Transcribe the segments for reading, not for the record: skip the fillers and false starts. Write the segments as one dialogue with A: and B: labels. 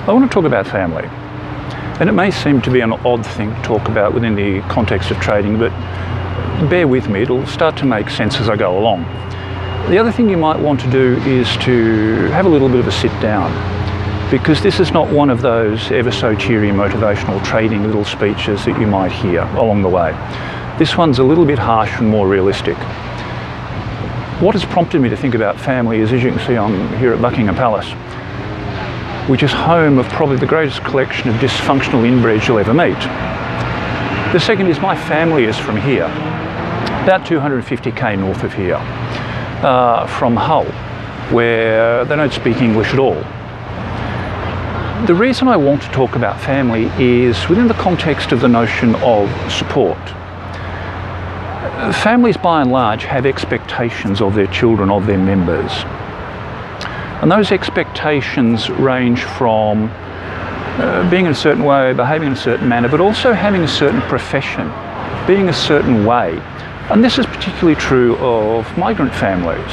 A: I want to talk about family. And it may seem to be an odd thing to talk about within the context of trading, but bear with me, it'll start to make sense as I go along. The other thing you might want to do is to have a little bit of a sit down, because this is not one of those ever so cheery motivational trading little speeches that you might hear along the way. This one's a little bit harsh and more realistic. What has prompted me to think about family is, as you can see, I'm here at Buckingham Palace, which is home of probably the greatest collection of dysfunctional inbreds you'll ever meet. The second is my family is from here, about 250k north of here, from Hull, where they don't speak English at all. The reason I want to talk about family is within the context of the notion of support. Families by and large have expectations of their children, of their members. And those expectations range from being in a certain way, behaving in a certain manner, but also having a certain profession, being a certain way. And this is particularly true of migrant families.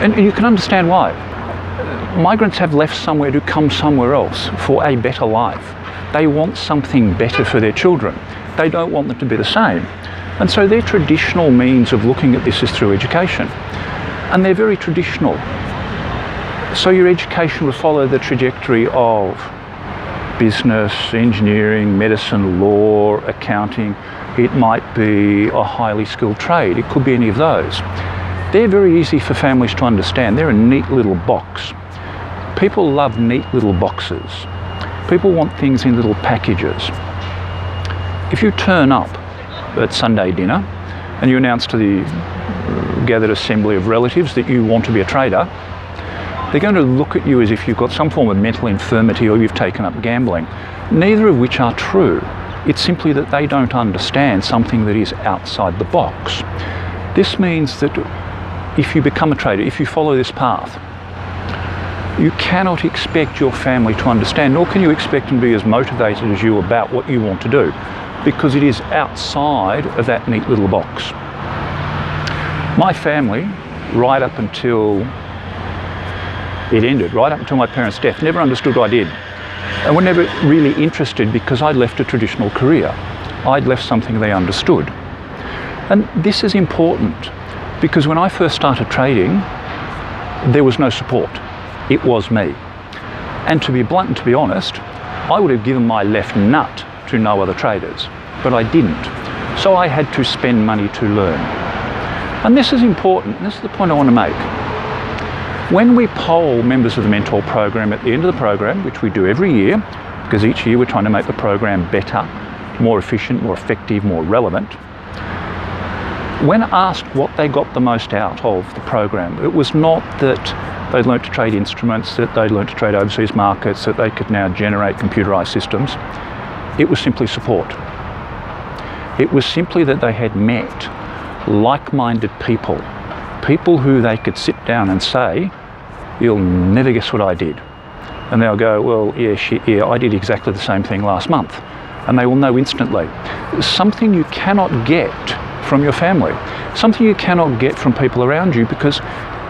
A: And you can understand why. Migrants have left somewhere to come somewhere else for a better life. They want something better for their children. They don't want them to be the same. And so their traditional means of looking at this is through education. And they're very traditional. So your education will follow the trajectory of business, engineering, medicine, law, accounting. It might be a highly skilled trade. It could be any of those. They're very easy for families to understand. They're a neat little box. People love neat little boxes. People want things in little packages. If you turn up at Sunday dinner and you announce to the gathered assembly of relatives that you want to be a trader, they're going to look at you as if you've got some form of mental infirmity or you've taken up gambling, neither of which are true. It's simply that they don't understand something that is outside the box. This means that if you become a trader, if you follow this path, you cannot expect your family to understand, nor can you expect them to be as motivated as you about what you want to do, because it is outside of that neat little box. My family, right up until it ended, right up until my parents' death, never understood what I did. And were never really interested because I'd left a traditional career. I'd left something they understood. And this is important because when I first started trading, there was no support. It was me. And to be blunt and to be honest, I would have given my left nut to no other traders, but I didn't. So I had to spend money to learn. And this is important, and this is the point I want to make. When we poll members of the Mentor program at the end of the program, which we do every year, because each year we're trying to make the program better, more efficient, more effective, more relevant, when asked what they got the most out of the program, it was not that they'd learnt to trade instruments, that they'd learnt to trade overseas markets, that they could now generate computerised systems. It was simply support. It was simply that they had met like-minded people, people who they could sit down and say, "You'll never guess what I did." And they'll go, "Well, yeah, shit, yeah, I did exactly the same thing last month." And they will know instantly. Something you cannot get from your family, something you cannot get from people around you because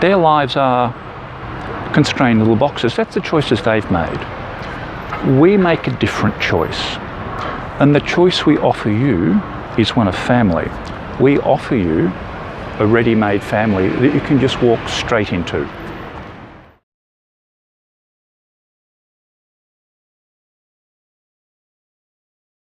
A: their lives are constrained little boxes. That's the choices they've made. We make a different choice. And the choice we offer you is one of family. We offer you a ready-made family that you can just walk straight into.